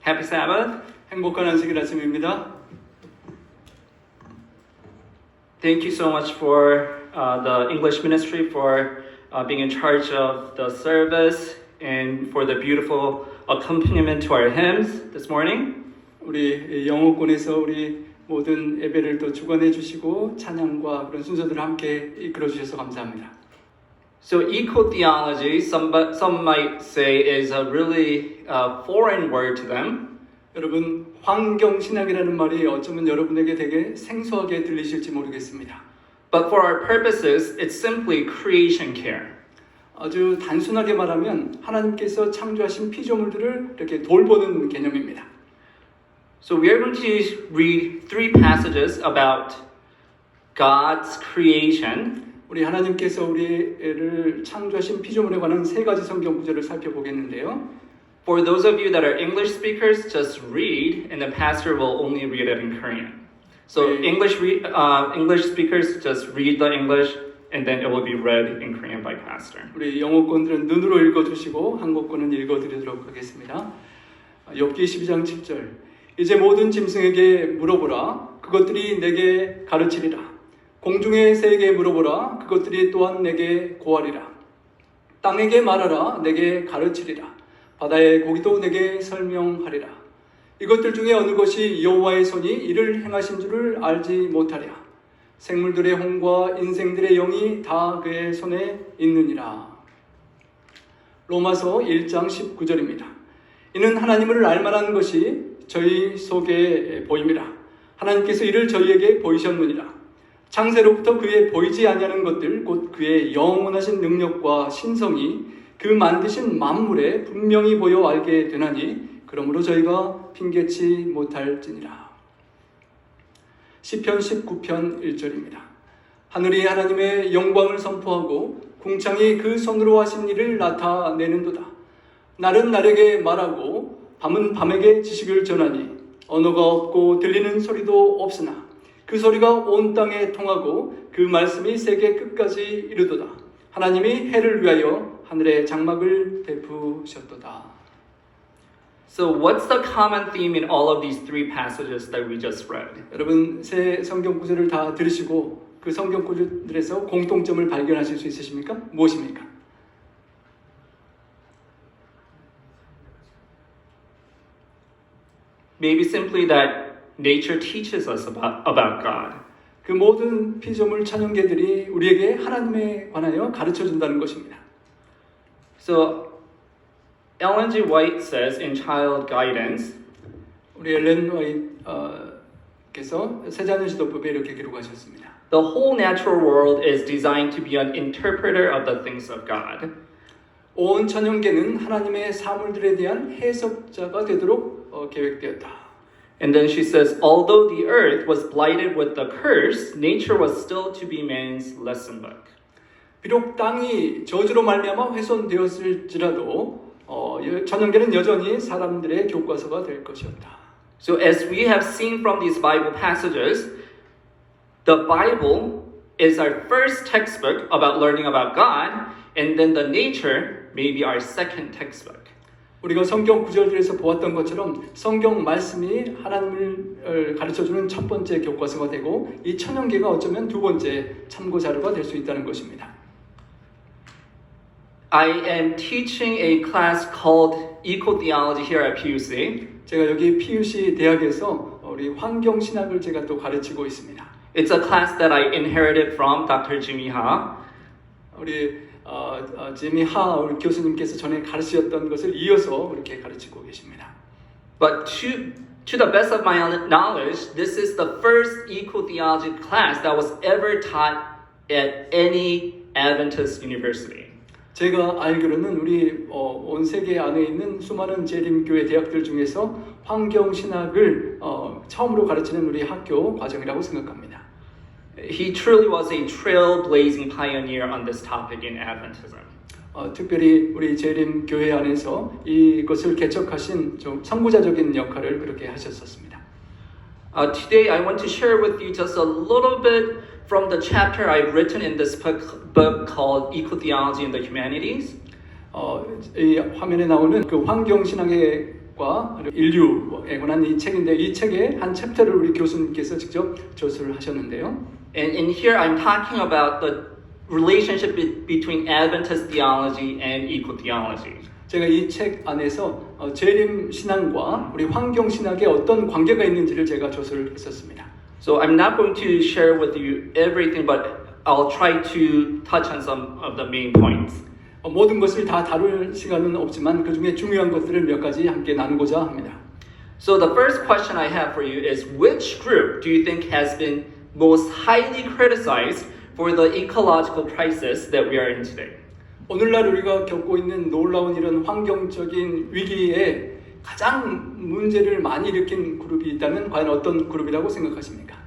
Happy Sabbath. 행복한 안식일 아침입니다. Thank you so much for the English ministry for being in charge of the service and for the beautiful accompaniment to our hymns this morning. 우리 영어권에서 우리 모든 예배를 또 주관해 주시고 찬양과 그런 순서들을 함께 이끌어 주셔서 감사합니다. So eco-theology, some might say, is a really foreign word to them. 여러분, 환경신학이라는 말이 어쩌면 여러분에게 되게 생소하게 들리실지 모르겠습니다. But for our purposes, it's simply creation care. 아주 단순하게 말하면 하나님께서 창조하신 피조물들을 이렇게 돌보는 개념입니다. So we are going to read three passages about God's creation. 우리 하나님께서 우리를 창조하신 피조물에 관한 세 가지 성경 구절을 살펴보겠는데요. For those of you that are English speakers, just read, and the pastor will only read it in Korean. So English speakers just read the English, and then it will be read in Korean by pastor. 우리 영어권들은 눈으로 읽어주시고 한국권은 읽어드리도록 하겠습니다. 욥기 12장 7절. 이제 모든 짐승에게 물어보라. 그것들이 내게 가르치리라. 공중의 새에게 물어보라. 그것들이 또한 내게 고하리라. 땅에게 말하라. 내게 가르치리라. 바다의 고기도 내게 설명하리라. 이것들 중에 어느 것이 여호와의 손이 이를 행하신 줄을 알지 못하랴. 생물들의 혼과 인생들의 영이 다 그의 손에 있느니라. 로마서 1장 19절입니다. 이는 하나님을 알만한 것이 저희 속에 보임이라. 하나님께서 이를 저희에게 보이셨느니라. 창세로부터 그의 보이지 아니하는 것들 곧 그의 영원하신 능력과 신성이 그 만드신 만물에 분명히 보여 알게 되나니 그러므로 저희가 핑계치 못할지니라. 시편 19편 1절입니다. 하늘이 하나님의 영광을 선포하고 궁창이 그 손으로 하신 일을 나타내는도다. 날은 날에게 말하고 밤은 밤에게 지식을 전하니 언어가 없고 들리는 소리도 없으나 그 소리가 온 땅에 통하고 그 말씀이 세계 끝까지 이르도다. 하나님이 해를 위하여 하늘의 장막을 베푸셨도다. So what's the common theme in all of these three passages that we just read? 여러분 세 성경 구절을 다 들으시고 그 성경 구절들에서 공통점을 발견하실 수 있으십니까? 무엇입니까? Maybe simply that nature teaches us about God. 그 모든 피조물 천연계들이 우리에게 하나님에 관하여 가르쳐 준다는 것입니다. So Ellen G. White says in Child Guidance, 우리 엘렌 화이트께서 세자녀 지도법에 이렇게 기록하셨습니다. the whole natural world is designed to be an interpreter of the things of God. 온 천연계는 하나님의 사물들에 대한 해석자가 되도록 계획되었다. And then she says, although the earth was blighted with the curse, nature was still to be man's lesson book. 비록 땅이 저주로 말미암아 훼손되었을지라도 천연계는 여전히 사람들의 교과서가 될 것이었다. So as we have seen from these Bible passages, the Bible is our first textbook about learning about God, and then the nature may be our second textbook. 우리가 성경 구절들에서 보았던 것처럼 성경 말씀이 하나님을 가르쳐주는 첫 번째 교과서가 되고 이 천연계가 어쩌면 두 번째 참고 자료가 될 수 있다는 것입니다. I am teaching a class called Eco-Theology here at PUC. 제가 여기 PUC 대학에서 우리 환경신학을 제가 또 가르치고 있습니다. It's a class that I inherited from Dr. Jimmy Ha. 우리 지미 하 우리 교수님께서 전에 가르치셨던 것을 이어서 이렇게 가르치고 계십니다. But to the best of my knowledge, this is the first eco-theology class that was ever taught at any Adventist university. 제가 알기로는 우리 온 세계 안에 있는 수많은 재림교회 대학들 중에서 환경신학을 처음으로 가르치는 우리 학교 과정이라고 생각합니다. He truly was a trailblazing pioneer on this topic in Adventism. 특별히 우리 재림교회 안에서 이것을 개척하신 좀 선구자적인 역할을 그렇게 하셨었습니다. Today I want to share with you just a little bit from the chapter I've written in this book called Eco-Theology in the Humanities. 이 화면에 나오는 그 환경신학에 과 인류에 관한 이 책인데 이 책의 한 챕터를 우리 교수님께서 직접 저술을 하셨는데요. And here I'm talking about the relationship between Adventist theology and eco theology. 제가 이 책 안에서 재림 신앙과 우리 환경 신학에 어떤 관계가 있는지를 제가 저술을 했었습니다. So I'm not going to share with you everything, but I'll try to touch on some of the main points. 모든 것을 다 다룰 시간은 없지만 그 중에 중요한 것들을 몇 가지 함께 나누고자 합니다. So the first question I have for you is, which group do you think has been most highly criticized for the ecological crisis that we are in today? 오늘날 우리가 겪고 있는 놀라운 이런 환경적인 위기에 가장 문제를 많이 일으킨 그룹이 있다면 과연 어떤 그룹이라고 생각하십니까?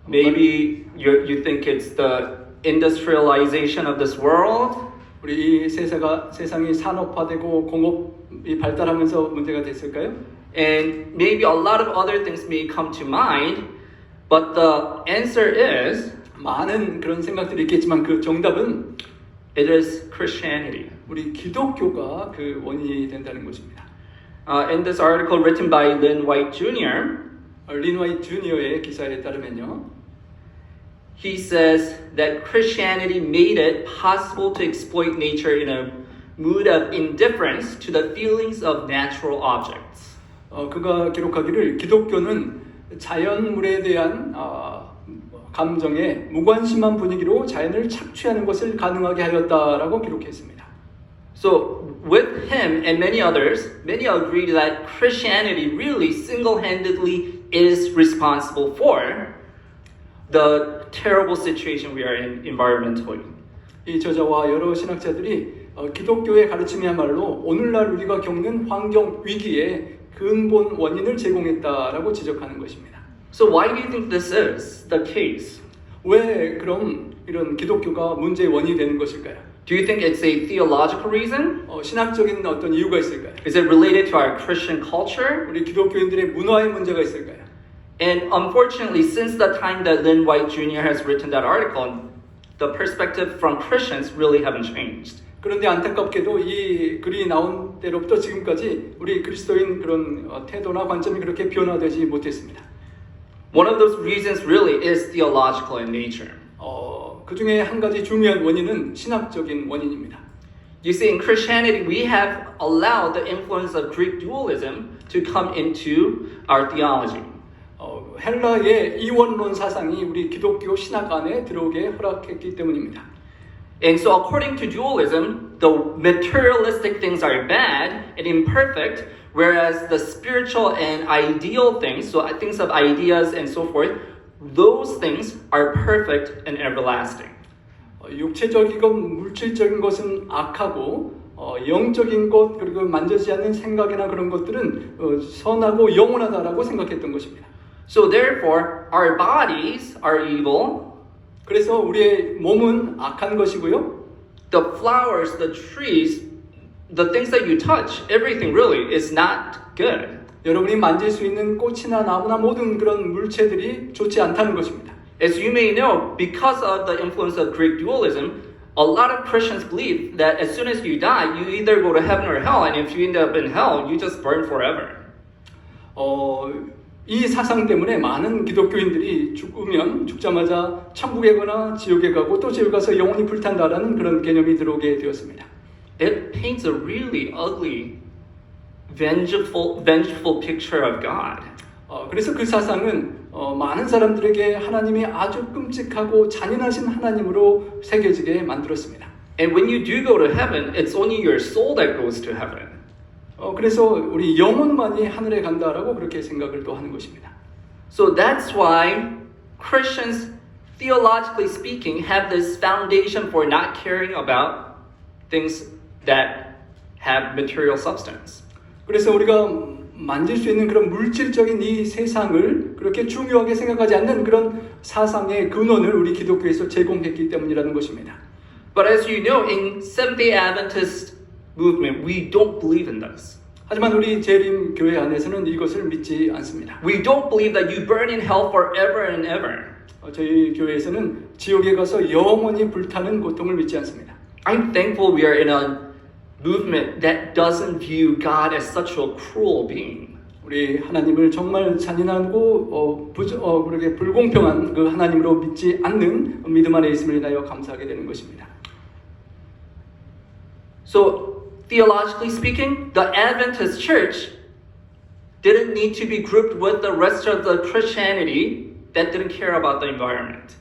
Maybe you think it's the industrialization of this world? 우리 이 세상이 산업화되고 공업이 발달하면서 문제가 됐을까요? And maybe a lot of other things may come to mind, but the answer is 많은 그런 생각들이 있겠지만 그 정답은 it is Christianity. 우리 기독교가 그 원인이 된다는 것입니다. In this article written by Lynn White Jr., 린 화이트 주니어의 기사에 따르면요. he says that Christianity made it possible to exploit nature in a mood of indifference to the feelings of natural objects. 그가 기록하기를 기독교는 자연물에 대한 감정에 무관심한 분위기로 자연을 착취하는 것을 가능하게 하였다라고 기록했습니다. So with him and many others, many agree that Christianity really single-handedly is responsible for the terrible situation we are in environmentally. 이 저자와 여러 신학자들이 기독교의 가르침이야말로 오늘날 우리가 겪는 환경 위기의 근본 원인을 제공했다라고 지적하는 것입니다. So why do you think this is the case? 왜 그럼 이런 기독교가 문제의 원인이 되는 것일까요? Do you think it's a theological reason? 신학적인 어떤 이유가 있을까요? Is it related to our Christian culture? 우리 기독교인들의 문화에 문제가 있을까요? And unfortunately, since the time that Lynn White Jr. has written that article, the perspective from Christians really haven't changed. 그런데 안타깝게도 이 글이 나온 때로부터 지금까지 우리 그리스도인 그런 태도나 관점이 그렇게 변화되지 못했습니다. One of those reasons really is theological in nature. 그 중에 한 가지 중요한 원인은 신학적인 원인입니다. You see, in Christianity, we have allowed the influence of Greek dualism to come into our theology. 헬라의 이원론 사상이 우리 기독교 신학 안에 들어오게 허락했기 때문입니다. And so according to dualism, the materialistic things are bad and imperfect, whereas the spiritual and ideal things, so things of ideas and so forth, those things are perfect and everlasting. 육체적이고 물질적인 것은 악하고 영적인 것 그리고 만져지지 않는 생각이나 그런 것들은 선하고 영원하다라고 생각했던 것입니다. So therefore, our bodies are evil. 그래서 우리의 몸은 악한 것이고요. The flowers, the trees, the things that you touch, everything really is not good. 여러분이 만질 수 있는 꽃이나 나무나 모든 그런 물체들이 좋지 않다는 것입니다. As you may know, because of the influence of Greek dualism, a lot of Christians believe that as soon as you die, you either go to heaven or hell, and if you end up in hell, you just burn forever. 이 사상 때문에 많은 기독교인들이 죽자마자 천국에 가거나 지옥에 가고 또 지옥에 가서 영원히 불탄다라는 그런 개념이 들어오게 되었습니다. It paints a really ugly, vengeful picture of God. 그래서 그 사상은 많은 사람들에게 하나님이 아주 끔찍하고 잔인하신 하나님으로 새겨지게 만들었습니다. And when you do go to heaven, it's only your soul that goes to heaven. 그래서 우리 영혼만이 하늘에 간다라고 그렇게 생각을 또 하는 것입니다. So that's why Christians, theologically speaking, have this foundation for not caring about things that have material substance. 그래서 우리가 만질 수 있는 그런 물질적인 이 세상을 그렇게 중요하게 생각하지 않는 그런 사상의 근원을 우리 기독교에서 제공했기 때문이라는 것입니다. But as you know, in Seventh-day Adventist movement, we don't believe in this. 하지만 우리 재림 교회 안에서는 이것을 믿지 않습니다. We don't believe that you burn in hell forever and ever. 저희 교회에서는 지옥에 가서 영원히 불타는 고통을 믿지 않습니다. I'm thankful we are in a movement that doesn't view God as such a cruel being. 우리 하나님을 정말 잔인하고 그렇게 불공평한 그 하나님으로 믿지 않는 믿음 안에 있음을 인하여 감사하게 되는 것입니다. So theologically speaking, the Adventist church didn't need to be grouped with the rest of the Christianity that didn't care about the environment.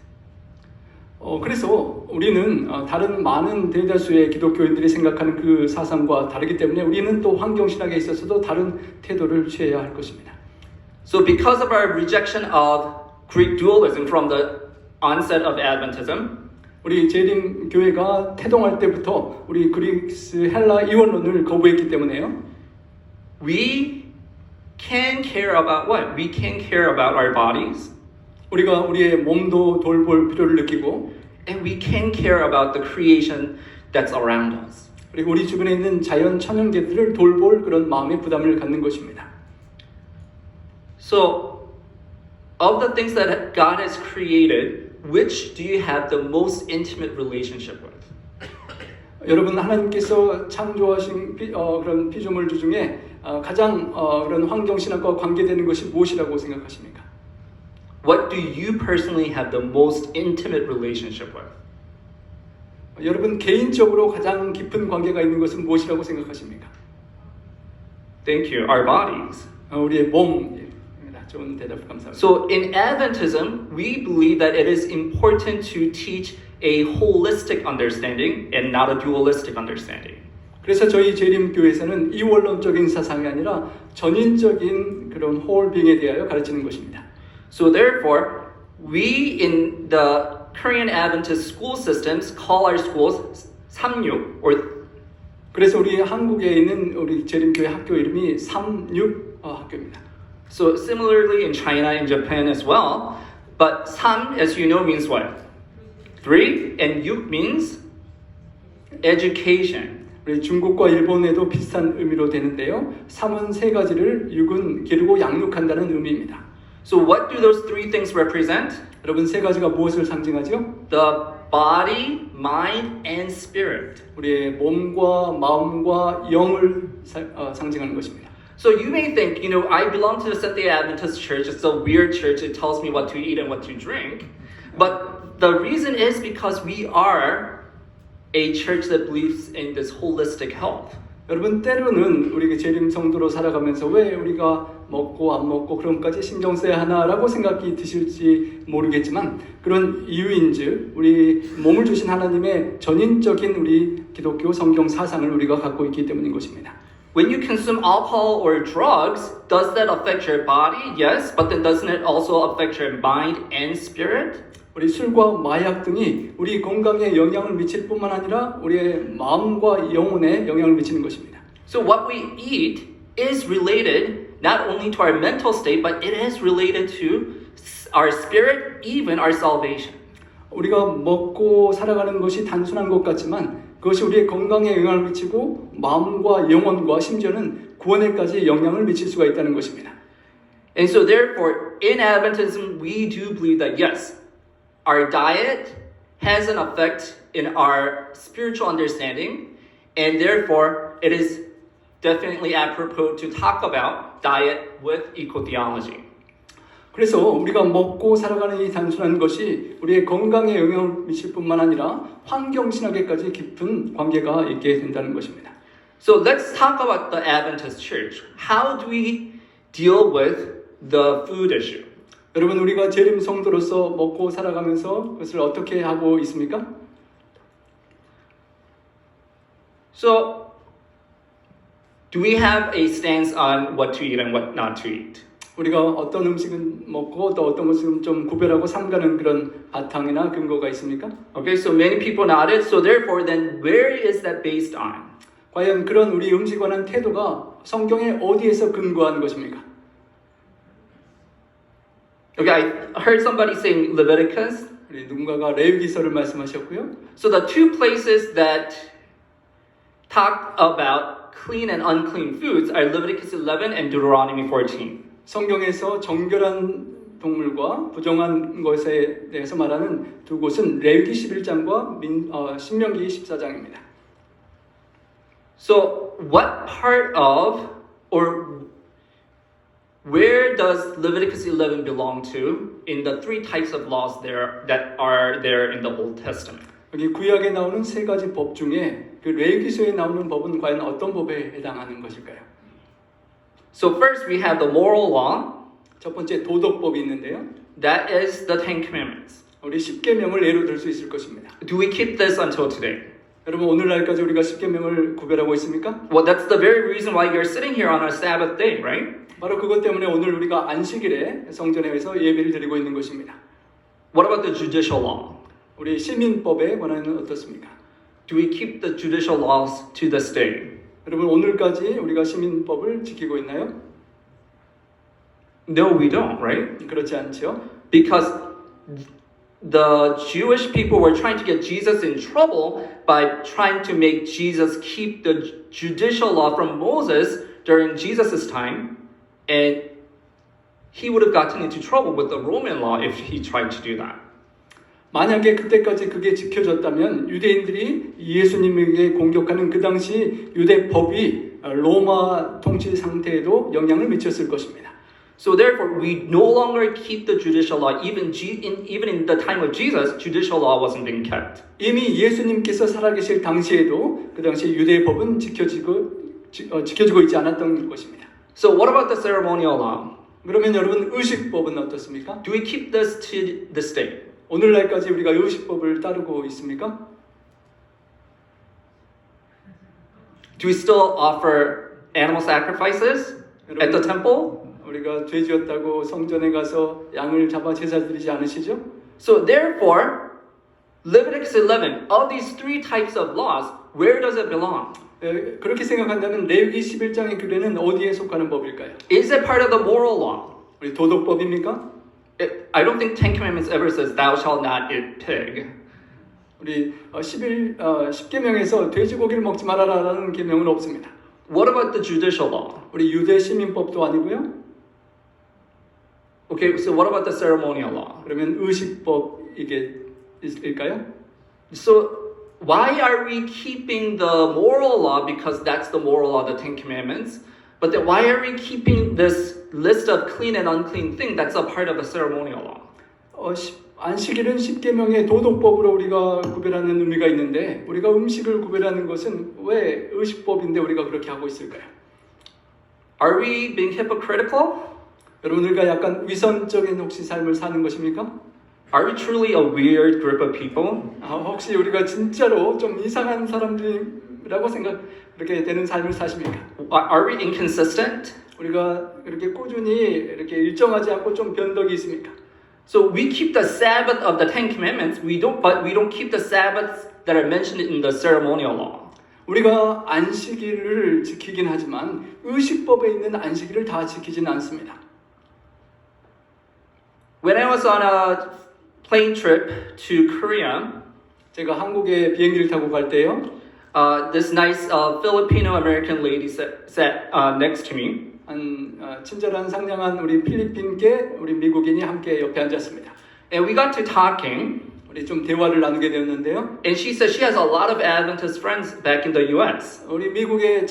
그래서 우리는 다른 많은 대다수의 기독교인들이 생각하는 그 사상과 다르기 때문에 우리는 또 환경신학에 있어서도 다른 태도를 취해야 할 것입니다. So because of our rejection of Greek dualism from the onset of Adventism, 우리 재림 교회가 태동할 때부터 우리 그리스 헬라 이원론을 거부했기 때문에요. we can care about what? We can care about our bodies. 우리가 우리의 몸도 돌볼 필요를 느끼고 And we can care about the creation that's around us. 그리고 우리 주변에 있는 자연 천연계들을 돌볼 그런 마음의 부담을 갖는 것입니다. So, of the things that God has created, which do you have the most intimate relationship with? 여러분 하나님께서 창조하신 그런 피조물들 중에 가장 그런 환경신학과 관계되는 것이 무엇이라고 생각하십니까? What do you personally have the most intimate relationship with? 여러분 개인적으로 가장 깊은 관계가 있는 것은 무엇이라고 생각하십니까? Thank you. Our bodies. 우리의 몸입니다. 좋은 대답 감사합니다. So in Adventism, we believe that it is important to teach a holistic understanding and not a dualistic understanding. 그래서 저희 재림교회에서는 이원론적인 사상이 아니라 전인적인 그런 홀빙에 대하여 가르치는 것입니다. So therefore, we in the Korean Adventist school systems call our schools 삼육 or 그래서 우리 한국에 있는 우리 재림교회 학교 이름이 36 학교입니다. So similarly in China and Japan as well, but 삼, as you know, means what? 3, and 육 means education. 우리 중국과 일본에도 비슷한 의미로 되는데요. 3은 세 가지를 6은 기르고 양육한다는 의미입니다. So what do those three things represent? 여러분 세 가지가 무엇을 상징하죠? The body, mind, and spirit. 우리의 몸과 마음과 영을 상징하는 것입니다. So you may think, I belong to the Seventh-day Adventist church. It's a weird church. It tells me what to eat and what to drink. But the reason is because we are a church that believes in this holistic health. 여러분 때로는 우리 재림 성도로 살아가면서 왜 우리가 먹고 안 먹고 그런 것까지 신경 써야 하나라고 생각이 드실지 모르겠지만 그런 이유인즉 우리 몸을 주신 하나님의 전인적인 우리 기독교 성경 사상을 우리가 갖고 있기 때문인 것입니다. When you consume alcohol or drugs, does that affect your body? Yes, but then doesn't it also affect your mind and spirit? 우리 술과 마약 등이 우리 건강에 영향을 미칠 뿐만 아니라 우리의 마음과 영혼에 영향을 미치는 것입니다. So what we eat is related not only to our mental state, but it is related to our spirit, even our salvation. 우리가 먹고 살아가는 것이 단순한 것 같지만 그것이 우리의 건강에 영향을 미치고 마음과 영혼과 심지어는 구원에까지 영향을 미칠 수가 있다는 것입니다. And so therefore, in Adventism, we do believe that yes, our diet has an effect in our spiritual understanding, and therefore it is definitely apropos to talk about diet with eco-theology. 그래서 우리가 먹고 살아가는 이 단순한 것이 우리의 건강에 영향을 미칠 뿐만 아니라 환경신학에까지 깊은 관계가 있게 된다는 것입니다. So let's talk about the Adventist church. How do we deal with the food issue? 여러분 우리가 재림 성도로서 먹고 살아가면서 그것을 어떻게 하고 있습니까? So do we have a stance on what to eat and what not to eat? 우리가 어떤 음식은 먹고 또 어떤 것은 좀 구별하고 삼가는 그런 바탕이나 근거가 있습니까? Okay, so many people nodded. So therefore, then where is that based on? 과연 그런 우리 음식에 관한 태도가 성경에 어디에서 근거한 것입니까? Okay, I heard somebody saying Leviticus. 우리 누군가가 레위기서를 말씀하셨고요. So the two places that talk about clean and unclean foods are Leviticus 11 and Deuteronomy 14. 성경에서 정결한 동물과 부정한 것에 대해서 말하는 두 곳은 레위기 11장과 신명기 14장입니다. So, what part of or where does Leviticus 11 belong to in the three types of laws that are there in the Old Testament? 여기 구약에 나오는 세 가지 법 중에 그 레위기서에 나오는 법은 과연 어떤 법에 해당하는 것일까요? So first we have the moral law. 첫 번째 도덕법이 있는데요. That is the Ten Commandments. 우리 10계명을 예로 들 수 있을 것입니다. Do we keep this until today? 여러분 오늘날까지 우리가 10계명을 구별하고 있습니까? Well, that's the very reason why you're sitting here on a Sabbath day, right? 바로 그것 때문에 오늘 우리가 안식일에 성전에서 예배를 드리고 있는 것입니다. What about the judicial law? 우리 시민법에 관한은 어떻습니까? Do we keep the judicial laws to this day? 여러분 오늘까지 우리가 시민법을 지키고 있나요? No, we don't, right? 그렇지 않죠. Because the Jewish people were trying to get Jesus in trouble by trying to make Jesus keep the judicial law from Moses during Jesus' time, and he would have gotten into trouble with the Roman law if he tried to do that. 만약에 그때까지 그게 지켜졌다면 유대인들이 예수님에게 공격하는 그 당시 유대 법이 로마 통치 상태에도 영향을 미쳤을 것입니다. So therefore, we no longer keep the judicial law. Even in the time of Jesus, judicial law wasn't being kept. 이미 예수님께서 살아계실 당시에도 그 당시 유대 법은 지켜지고 있지 않았던 것입니다. So what about the ceremonial law? 그러면 여러분 의식법은 어떻습니까? Do we keep this to this day? 오늘날까지 우리가 의식법을 따르고 있습니까? Do we still offer animal sacrifices at the temple? 우리가 죄지었다고 성전에 가서 양을 잡아 제사 드리지 않으시죠? So therefore, Leviticus 11, of these three types of laws, where does it belong? 그렇게 생각한다면 레위기 11장의 규례는 어디에 속하는 법일까요? Is it part of the moral law? 우리 도덕법입니까? I don't think Ten Commandments ever says thou shalt not eat pig. 우리 10계명에서 돼지고기를 먹지 말아라라는 계명은 없습니다. What about the judicial law? 우리 유대 시민법도 아니고요. Okay, so what about the ceremonial law? 그러면 의식법 이게 일까요? So why are we keeping the moral law? Because that's the moral law, the Ten Commandments. But then why are we keeping this list of clean and unclean thing that's a part of the ceremonial law? 안식일은 10계명의 도덕법으로 우리가 구별하는 의미가 있는데 우리가 음식을 구별하는 것은 왜 의식법인데 우리가 그렇게 하고 있을까요? Are we being hypocritical? 여러분 우리가 약간 위선적인 혹시 삶을 사는 것입니까? Are we truly a weird group of people? 혹시 우리가 진짜로 좀 이상한 사람들이라고 그렇게 되는 삶을 사십니까? Are we inconsistent? 우리가 그렇게 꾸준히 이렇게 일정하지 않고 좀 변덕이 있습니까? So we keep the Sabbath of the Ten Commandments, but we don't keep the Sabbaths that are mentioned in the ceremonial law. 우리가 안식일을 지키긴 하지만 의식법에 있는 안식일을 다 지키지는 않습니다. When I was on a plane trip to Korea, 제가 한국에 비행기를 타고 갈 때요. this nice Filipino American lady sat next to me. 친절한 상냥한 우리 필리핀계 우리 미국인이 함께 옆에 앉았습니다. And we got to talking. 우리 좀 대화를 나누게 되었는데요. And she said she has a lot of Adventist friends back in the U.S. 우리 미국의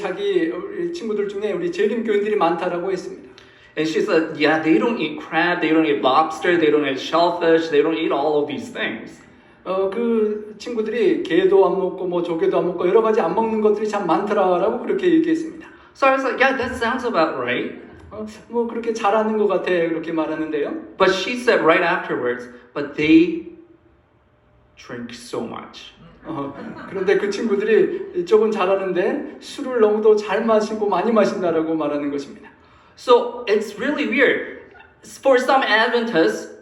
우리 친구들 중에 우리 재림교인들이 많다라고 했습니다. And she said, yeah, they don't eat crab, they don't eat lobster, they don't eat shellfish, they don't eat all of these things. 그 친구들이 게도 안 먹고 뭐 조개도 안 먹고 여러 가지 안 먹는 것들이 참 많더라라고 그렇게 얘기했습니다. So I was like, yeah, that sounds about right. 뭐 그렇게 잘하는 것 같아 그렇게 말하는데요. But she said right afterwards, but they drink so much. 그런데 그 친구들이 이쪽은 잘하는데 술을 너무도 잘 마시고 많이 마신다라고 말하는 것입니다. So it's really weird. For some Adventists,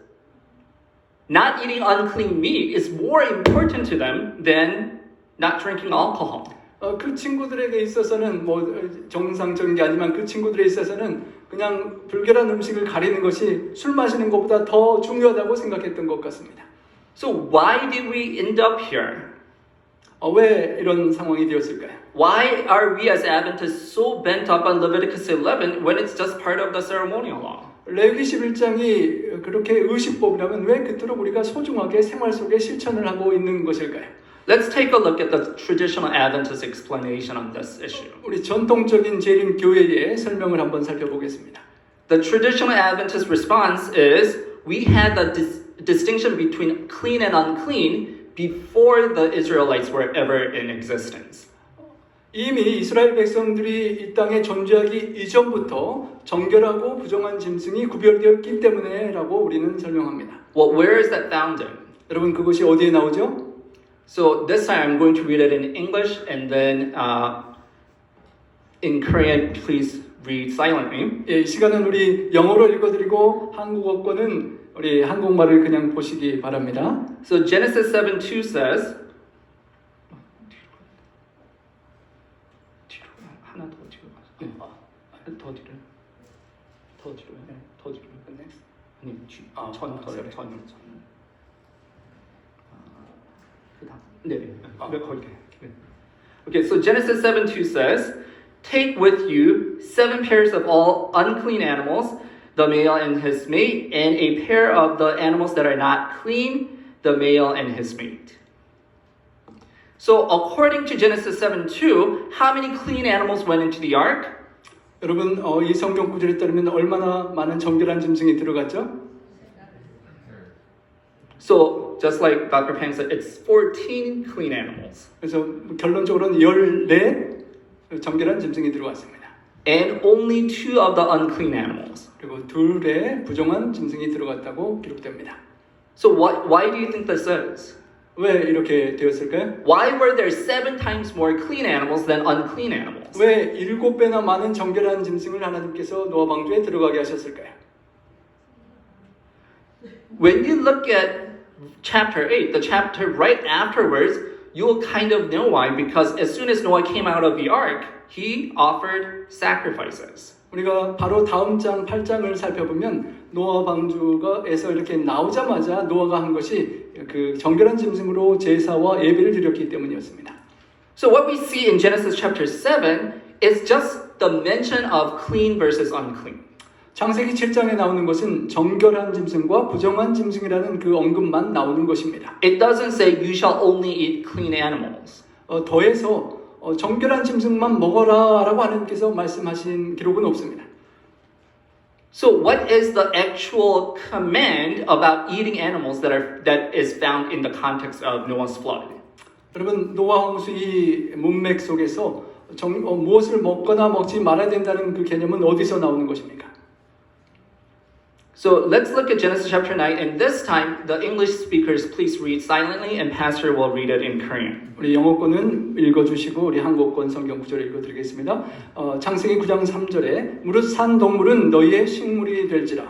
not eating unclean meat is more important to them than not drinking alcohol. 그 친구들에게 있어서는 뭐 정상적인 게 아니지만 그 친구들에 있어서는 그냥 불결한 음식을 가리는 것이 술 마시는 것보다 더 중요하다고 생각했던 것 같습니다. So why did we end up here? 왜 이런 상황이 되었을까요? Why are we as Adventists so bent up on Leviticus 11 when it's just part of the ceremonial law? 레위기 11장이 그렇게 의식법이라면 왜 그토록 우리가 소중하게 생활 속에 실천을 하고 있는 것일까요? Let's take a look at the traditional Adventist explanation on this issue. 우리 전통적인 재림 교회의 설명을 한번 살펴보겠습니다. The traditional Adventist response is we had the distinction between clean and unclean before the Israelites were ever in existence. 이미 이스라엘 백성들이 이 땅에 존재하기 이전부터 정결하고 부정한 짐승이 구별되었기 때문에라고 우리는 설명합니다. Well, where is that found in? 여러분 그것이 어디에 나오죠? So this time I'm going to read it in English and then in Korean, please read silently. 예, 이 시간은 우리 영어로 읽어드리고 한국어 거는 우리 한국말을 그냥 보시기 바랍니다. So Genesis 7:2 says, 하나 더 뒤로 가서, 더 뒤로, 더 뒤로, 더 뒤로. 아니, 전. Okay, so Genesis 7:2 says, take with you 7 pairs of all unclean animals, the male and his mate, and a pair of the animals that are not clean, the male and his mate. So according to Genesis 7:2, how many clean animals went into the ark? 여러분 이 성경 구절에 따르면 얼마나 많은 정결한 짐승이 들어갔죠? So just like Dr. Pang said, it's 14 clean animals. 그래서 결론적으로는 14 정결한 짐승이 들어갔습니다. And only 2 of the unclean animals. 그리고 2의 부정한 짐승이 들어갔다고 기록됩니다. So why do you think this is? 왜 이렇게 되었을까요? Why were there 7 times more clean animals than unclean animals? 왜 7배나 많은 정결한 짐승을 하나님께서 노아 방주에 들어가게 하셨을까요? When you look at chapter 8, the chapter right afterwards, you'll kind of know why. Because as soon as Noah came out of the ark, he offered sacrifices. 우리가 바로 다음 장 8장을 살펴보면 노아 방주가에서 이렇게 나오자마자 노아가 한 것이 그 정결한 짐승으로 제사와 예배를 드렸기 때문이었습니다. So what we see in Genesis chapter 7 is just the mention of clean versus unclean. 창세기 7장에 나오는 것은 정결한 짐승과 부정한 짐승이라는 그 언급만 나오는 것입니다. It doesn't say you shall only eat clean animals. 더해서 정결한 짐승만 먹어라라고 하나님께서 말씀하신 기록은 없습니다. So what is the actual command about eating animals that is found in the context of Noah's flood? 여러분 노아 홍수의 문맥 속에서 무엇을 먹거나 먹지 말아야 된다는 그 개념은 어디서 나오는 것입니까? So let's look at Genesis chapter 9, and this time the English speakers please read silently, and Pastor will read it in Korean. 우리 영어권은 읽어주시고 우리 한국권 성경 구절을 읽어드리겠습니다. 창세기 9장 3절에 무릇 산 동물은 너희의 식물이 될지라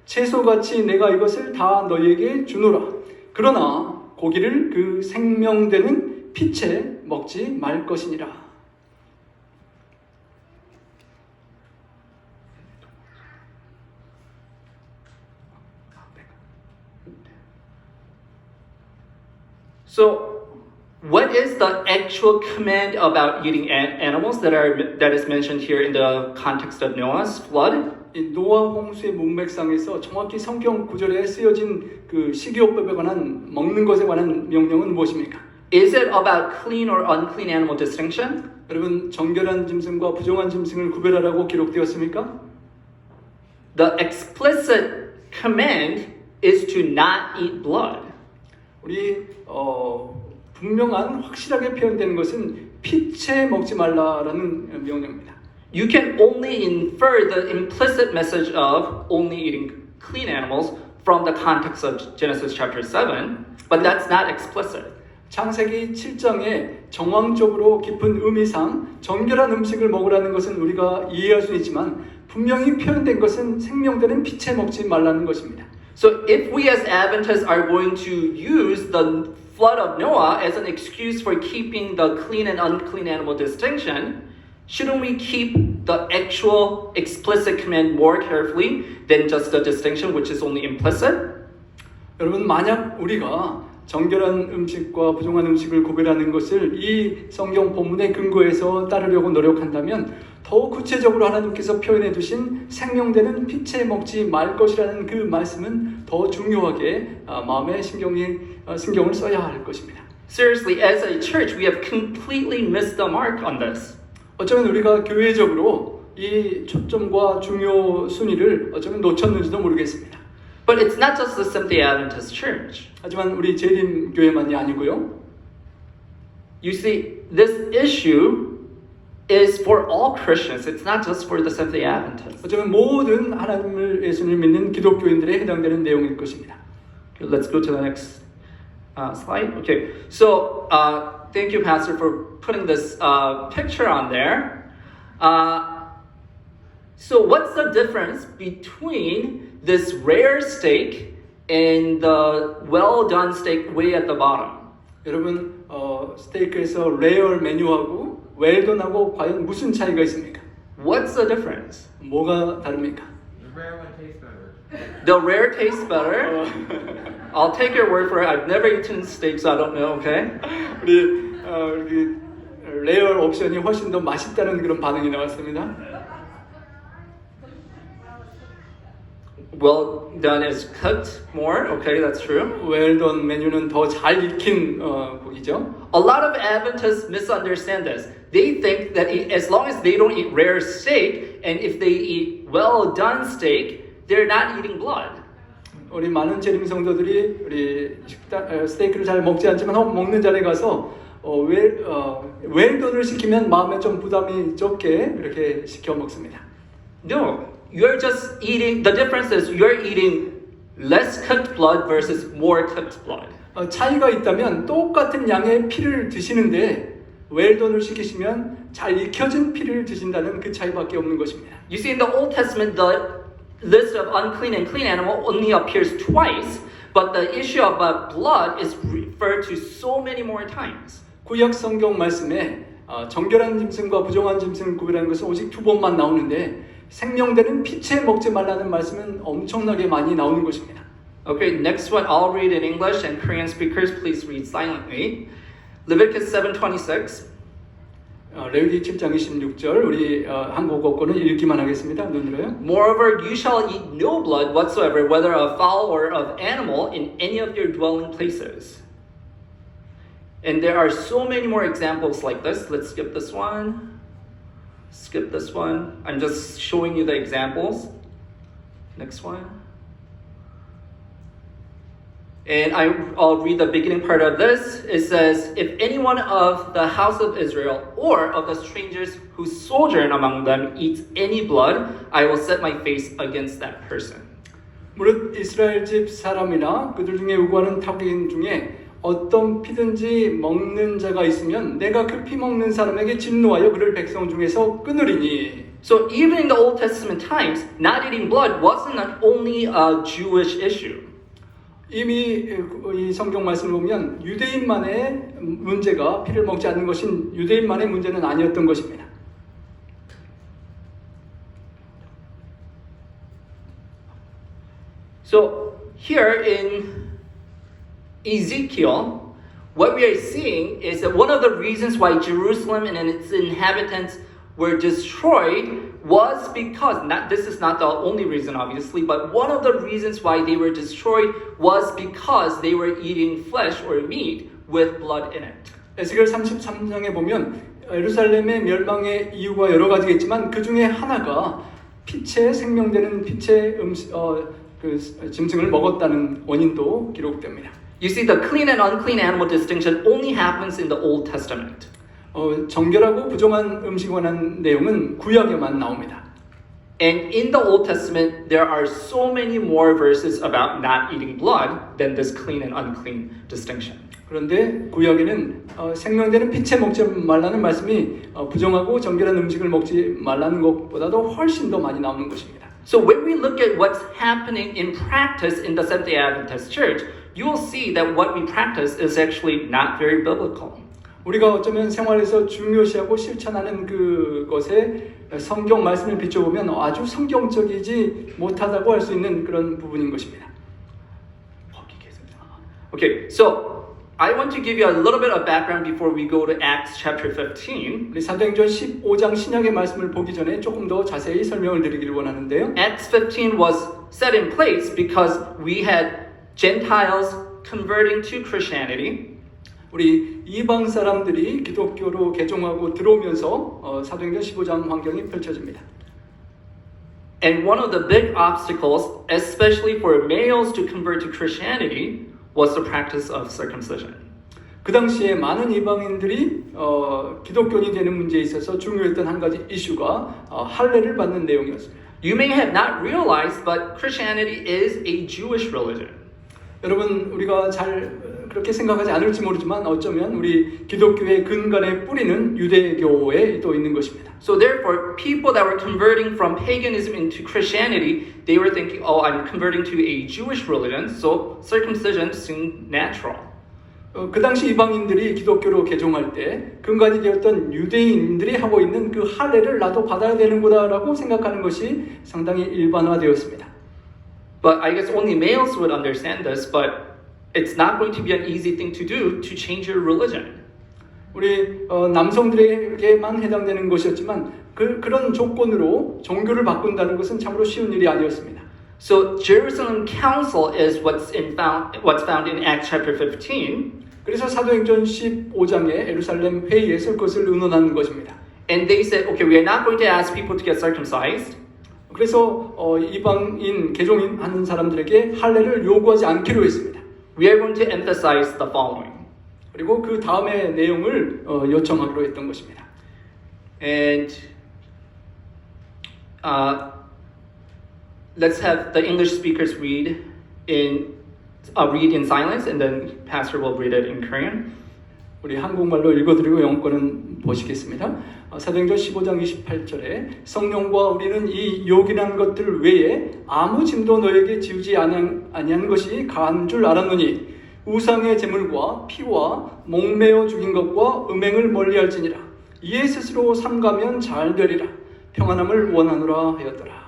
채소같이 내가 이것을 다 너희에게 주노라. 그러나 고기를 그 생명되는 피채 먹지 말 것이니라. So, what is the actual command about eating animals that is mentioned here in the context of Noah's flood? 이 노아 홍수의 문맥상에서 정확히 성경 구절에 쓰여진 그 식이요법에 관한 먹는 것에 관한 명령은 무엇입니까? Is it about clean or unclean animal distinction? 여러분 정결한 짐승과 부정한 짐승을 구별하라고 기록되었습니까? The explicit command is to not eat blood. 우리 분명한 확실하게 표현되는 것은 피채 먹지 말라라는 명령입니다. You can only infer the implicit message of only eating clean animals from the context of Genesis chapter 7, but that's not explicit. 창세기 7장에 정황적으로 깊은 의미상 정결한 음식을 먹으라는 것은 우리가 이해할 수 있지만 분명히 표현된 것은 생명되는 피채 먹지 말라는 것입니다. So if we as Adventists are going to use the flood of Noah as an excuse for keeping the clean and unclean animal distinction, shouldn't we keep the actual explicit command more carefully than just the distinction which is only implicit? 여러분 만약 우리가 정결한 음식과 부정한 음식을 구별하는 것을 이 성경 본문의 근거에서 따르려고 노력한다면 더 구체적으로 하나님께서 표현해 두신 생명되는 피채 먹지 말 것이라는 그 말씀은 더 중요하게 마음에 신경을 써야 할 것입니다. Seriously, as a church, we have completely missed the mark on this. 어쩌면 우리가 교회적으로 이 초점과 중요 순위를 어쩌면 놓쳤는지도 모르겠습니다. But it's not just the Seventh-day Adventist Church. 하지만 우리 재림 교회만이 아니고요. You see, this issue is for all Christians. It's not just for the Seventh-day Adventists. 어쩌면 모든 하나님을 예수님을 믿는 기독교인들에 해당되는 내용일 것입니다. Okay, let's go to the next slide. Okay, so thank you, Pastor, for putting this picture on there. So what's the difference between this rare steak and the well-done steak way at the bottom? 여러분 스테이크에서 레어 메뉴하고 웰던하고 과연 무슨 차이가 있습니까? What's the difference? 뭐가 다릅니까? The rare one tastes better. The rare tastes better. I'll take your word for it. I've never eaten steak, so I don't know. Okay. 우리 레어 옵션이 훨씬 더 맛있다는 그런 반응이 나왔습니다. Well done is cooked more. Okay, that's true. 웰던 메뉴는 더 잘 익힌 고기죠. A lot of Adventists misunderstand this. They think that as long as they don't eat rare steak, and if they eat well done steak, they're not eating blood. 우리 많은 재림 성도들이 우리 스테이크를 잘 먹지 않지만 먹는 자리에 가서 웰던을 시키면 마음에 좀 부담이 적게 그렇게 시켜 먹습니다. No, you're just eating. The difference is you're eating less cooked blood versus more cooked blood. 차이가 있다면 똑같은 양의 피를 드시는데 웰던을 시키시면 잘 익혀진 피를 드신다는 그 차이밖에 없는 것입니다. You see, in the Old Testament, the list of unclean and clean animal only appears twice, but the issue about blood is referred to so many more times. 구약 성경 말씀에 정결한 짐승과 부정한 짐승을 구별하는 것은 오직 2번만 나오는데 생명되는 피채 먹지 말라는 말씀은 엄청나게 많이 나오는 것입니다. Okay, next one I'll read in English and Korean speakers please read silently. Leviticus 7:26. 레위기 7장 26절 우리 한국어 거는 읽기만 하겠습니다. 눈으로요. Moreover, you shall eat no blood whatsoever, whether of fowl or of animal, in any of your dwelling places. And there are so many more examples like this. Let's skip this one. Skip this one. I'm just showing you the examples. Next one. And I'll read the beginning part of this. It says, if anyone of the house of Israel or of the strangers who sojourn among them eats any blood, I will set my face against that person. 무릇 이스라엘 집 사람이나 그들 중에 요구하는 타국인 중에 어떤 피든지 먹는 자가 있으면 내가 그 피 먹는 사람에게 진노하여 그를 백성 중에서 끊으리니. So even in the Old Testament times, not eating blood wasn't only a Jewish issue. 이미 이 성경 말씀을 보면 유대인만의 문제가 피를 먹지 않는 것인 유대인만의 문제는 아니었던 것입니다. So here in Ezekiel, what we are seeing is that one of the reasons why Jerusalem and its inhabitants were destroyed was because, this is not the only reason obviously, but one of the reasons why they were destroyed was because they were eating flesh or meat with blood in it. 에스겔 33장에 보면 예루살렘의 멸망의 이유가 여러 가지가 있지만 그 중에 하나가 피채 생명되는 피채 짐승을 먹었다는 원인도 기록됩니다. You see, the clean and unclean animal distinction only happens in the Old Testament. 정결하고 부정한 음식에 관한 내용은 구약에만 나옵니다. And in the Old Testament, there are so many more verses about not eating blood than this clean and unclean distinction. 그런데 구약에는 생명되는 피채 먹지 말라는 말씀이 부정하고 정결한 음식을 먹지 말라는 것보다도 훨씬 더 많이 나오는 것입니다. So when we look at what's happening in practice in the Seventh-day Adventist Church, you will see that what we practice is actually not very biblical. 우리가 어쩌면 생활에서 중요시하고 실천하는 그것에 성경 말씀을 비춰보면 아주 성경적이지 못하다고 할 수 있는 그런 부분인 것입니다. Okay, so I want to give you a little bit of background before we go to Acts chapter 15. 우리 사도행전 15장 신약의 말씀을 보기 전에 조금 더 자세히 설명을 드리기를 원하는데요. Acts 15 was set in place because we had Gentiles converting to Christianity. 우리 이방 사람들이 기독교로 개종하고 들어오면서 사도행전 15장 환경이 펼쳐집니다. And one of the big obstacles, especially for males to convert to Christianity, was the practice of circumcision. 그 당시에 많은 이방인들이 기독교인이 되는 문제에 있어서 중요했던 한 가지 이슈가 할례를 받는 내용이었습니다. You may have not realized, but Christianity is a Jewish religion. 여러분 우리가 잘 그렇게 생각하지 않을지 모르지만 어쩌면 우리 기독교의 근간의 뿌리는 유대교에 또 있는 것입니다. So therefore, people that were converting from paganism into Christianity, they were thinking, oh, I'm converting to a Jewish religion, so circumcision seemed natural. 그 당시 이방인들이 기독교로 개종할 때 근간이 되었던 유대인들이 하고 있는 그 할례를 나도 받아야 되는구나라고 생각하는 것이 상당히 일반화되었습니다. But I guess only males would understand this, but it's not going to be an easy thing to do to change your religion. 우리 남성들에게만 해당되는 것이었지만 그런 조건으로 종교를 바꾼다는 것은 참으로 쉬운 일이 아니었습니다. So Jerusalem Council is what's found in Acts chapter 15. 그래서 사도행전 15장의 예루살렘 회의에서 그것을 의논하는 것입니다. And they said, okay, we are not going to ask people to get circumcised. 그래서 이방인 개종인 하는 사람들에게 할례를 요구하지 않기로 했습니다. We are going to emphasize the following. 그리고 그 다음의 내용을 요청하기로 했던 것입니다. And let's have the English speakers read in silence, and then Pastor will read it in Korean. 우리 한국말로 읽어드리고 영어권은 보시겠습니다. 사도행전 15장 28절에 성령과 우리는 이 요긴한 것들 외에 아무 짐도 너에게 지우지 아니한 것이 가한 줄 알았노니 우상의 제물과 피와 목매어 죽인 것과 음행을 멀리할지니라. 이에 스스로 삼가면 잘 되리라. 평안함을 원하노라 하였더라.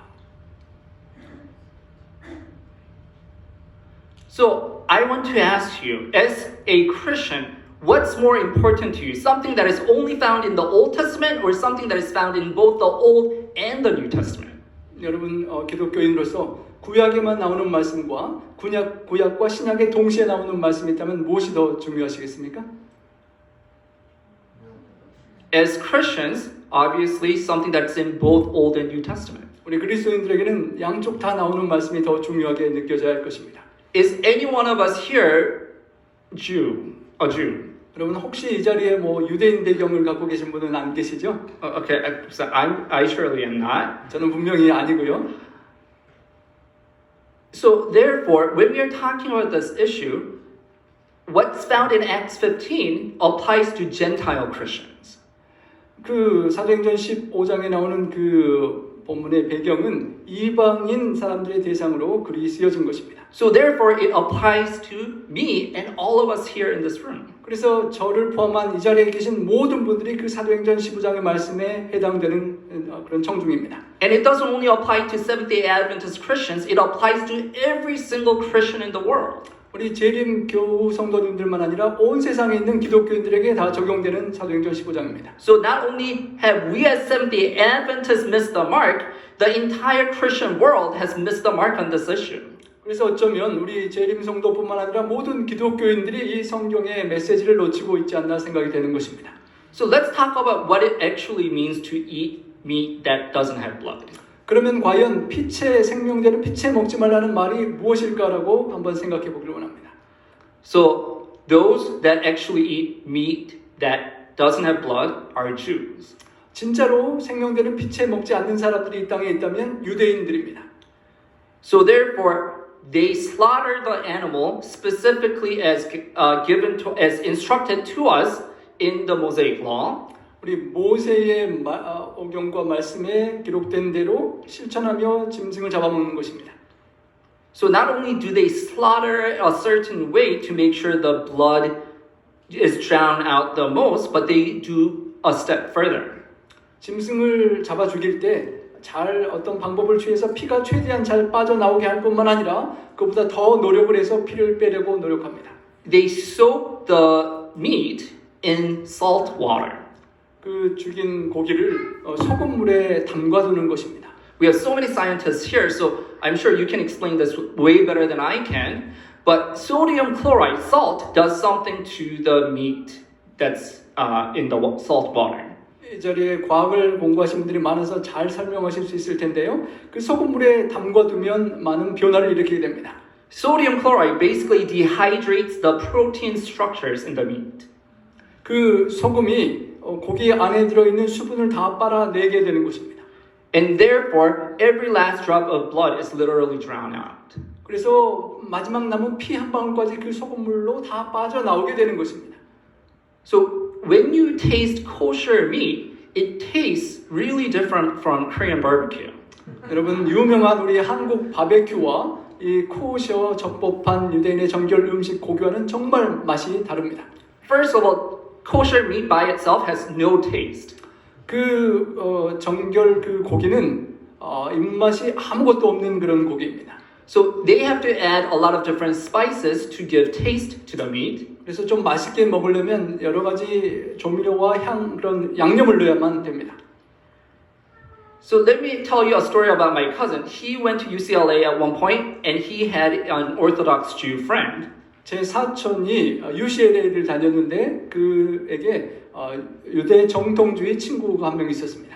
So I want to ask you, as a Christian, what's more important to you? Something that is only found in the Old Testament or something that is found in both the Old and the New Testament? 여러분 기독교인으로서 구약에만 나오는 말씀과 구약과 신약에 동시에 나오는 말씀이 있다면 무엇이 더 중요하시겠습니까? As Christians, obviously something that's in both Old and New Testament. 우리 그리스도인들에게는 양쪽 다 나오는 말씀이 더 중요하게 느껴져야 할 것입니다. Is any one of us here a Jew? 여러분 혹시 이 자리에 뭐 유대인 배경을 갖고 계신 분은 안 계시죠? Okay, so I surely am not. 저는 분명히 아니고요. So therefore, when we are talking about this issue, what's found in Acts 15 applies to Gentile Christians. 그 사도행전 15장에 나오는 그 본문의 배경은 이방인 사람들의 대상으로 글이 쓰여진 것입니다. So therefore, it applies to me and all of us here in this room. 그래서 저를 포함한 이 자리에 계신 모든 분들이 그 사도행전 15장의 말씀에 해당되는 그런 청중입니다. And it doesn't only apply to Seventh-day Adventist Christians, it applies to every single Christian in the world. 우리 재림 교우 성도님들만 아니라 온 세상에 있는 기독교인들에게 다 적용되는 사도행전 15장입니다. So not only have we as Seventh-day Adventists missed the mark, the entire Christian world has missed the mark on this issue. 그래서 어쩌면 우리 재림 성도뿐만 아니라 모든 기독교인들이 이 성경의 메시지를 놓치고 있지 않나 생각이 되는 것입니다. So let's talk about what it actually means to eat meat that doesn't have blood. 그러면 과연 피채 생명되는 피채 먹지 말라는 말이 무엇일까라고 한번 생각해 보기를 원합니다. So those that actually eat meat that doesn't have blood are Jews. 진짜로 생명되는 피채 먹지 않는 사람들이 이 땅에 있다면 유대인들입니다. So therefore, they slaughter the animal specifically as as instructed to us in the Mosaic Law. 우리 모세의 어경과 말씀에 기록된 대로 실천하며 짐승을 잡아먹는 것입니다. So not only do they slaughter a certain way to make sure the blood is drowned out the most, but they do a step further. 짐승을 잡아 죽일 때 잘 어떤 방법을 취해서 피가 최대한 잘 빠져나오게 할 뿐만 아니라 그보다 더 노력을 해서 피를 빼려고 노력합니다. They soak the meat in salt water. 그 죽인 고기를 소금물에 담가두는 것입니다. We have so many scientists here, so I'm sure you can explain this way better than I can. But sodium chloride, salt, does something to the meat that's in the salt water. 이 자리에 과학을 공부하신 분들이 많아서 잘 설명하실 수 있을 텐데요. 그 소금물에 담궈두면 많은 변화를 일으키게 됩니다. Sodium chloride basically dehydrates the protein structures in the meat. 그 소금이 고기 안에 들어있는 수분을 다 빨아내게 되는 것입니다. And therefore, every last drop of blood is literally drowned out. 그래서 마지막 남은 피 한 방울까지 그 소금물로 다 빠져나오게 되는 것입니다. So when you taste kosher meat, it tastes really different from Korean barbecue. 여러분 유명한 우리 한국 바베큐와 이 코셔 적법한 유대인의 정결 음식 고기와는 정말 맛이 다릅니다. First of all, kosher meat by itself has no taste. 그 정결 그 고기는 입맛이 아무것도 없는 그런 고기입니다. So they have to add a lot of different spices to give taste to the meat. 그래서 좀 맛있게 먹으려면 여러 가지 조미료와 향 그런 양념을 넣어야만 됩니다. So let me tell you a story about my cousin. He went to UCLA at one point and he had an Orthodox Jew friend. 제 사촌이 UCLA를 다녔는데 그에게 유대 정통주의 친구가 한 명 있었습니다.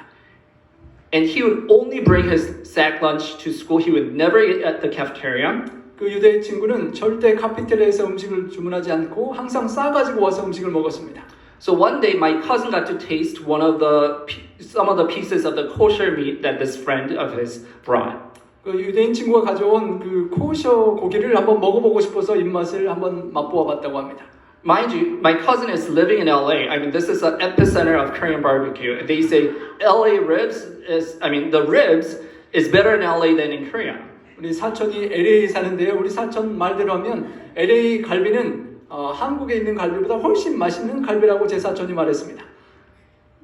And he would only bring his sack lunch to school. He would never eat at the cafeteria. 그 유대 친구는 절대 카피테리아에서 음식을 주문하지 않고 항상 싸가지고 와서 음식을 먹었습니다. So one day, my cousin got to taste some of the pieces of the kosher meat that this friend of his brought. 그 유대인 친구가 가져온 그 코셔 고기를 한번 먹어보고 싶어서 입맛을 한번 맛보아봤다고 합니다. Mind you, my cousin is living in LA. I mean, this is an epicenter of Korean barbecue. They say LA the ribs is better in LA than in Korea. 우리 사촌이 LA 사는데요. 우리 사촌 말대로 하면 LA 갈비는 한국에 있는 갈비보다 훨씬 맛있는 갈비라고 제 사촌이 말했습니다.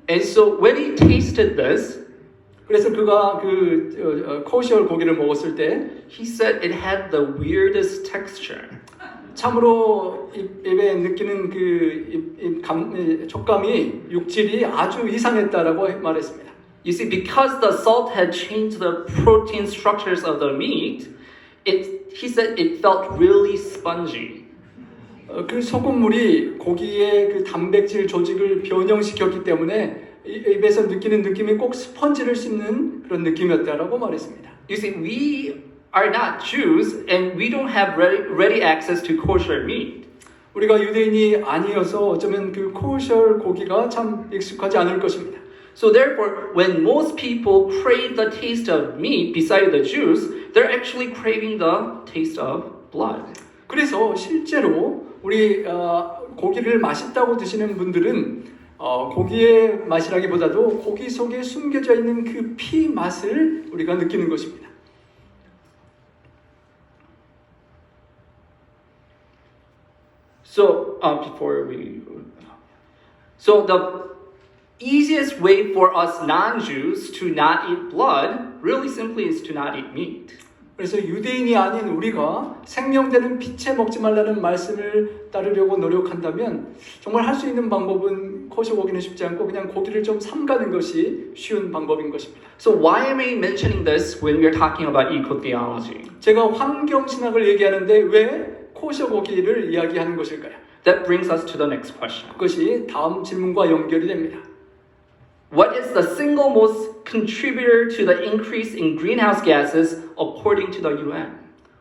And so when he tasted this, 그래서 그가 코셔 고기를 먹었을 때 he said it had the weirdest texture. 참으로 입에 느끼는 촉감이 육질이 아주 이상했다라고 말했습니다. You see, because the salt had changed the protein structures of the meat, he said it felt really spongy. 그 소금물이 고기의 그 단백질 조직을 변형시켰기 때문에 입에서 느끼는 느낌이 꼭 스펀지를 씹는 그런 느낌이었다라고 말했습니다. You see, we are not Jews and we don't have ready access to kosher meat. 우리가 유대인이 아니어서 어쩌면 그 코셔 고기가 참 익숙하지 않을 것입니다. So therefore, when most people crave the taste of meat beside the Jews, they're actually craving the taste of blood. 그래서 실제로 우리 고기를 맛있다고 드시는 분들은 고기의 맛이라기보다도 고기 속에 숨겨져 있는 그 피 맛을 우리가 느끼는 것입니다. So the easiest way for us non-Jews to not eat blood really simply is to not eat meat. 그래서 유대인이 아닌 우리가 생명되는 피채 먹지 말라는 말씀을 따르려고 노력한다면 정말 할 수 있는 방법은 코셔 고기는 쉽지 않고 그냥 고기를 좀 삼가는 것이 쉬운 방법인 것입니다. So why am I mentioning this when we're talking about eco-theology? 제가 환경신학을 얘기하는데 왜 코셔 고기를 이야기하는 것일까요? That brings us to the next question. 그것이 다음 질문과 연결이 됩니다. What is the single most contributor to the increase in greenhouse gases according to the UN?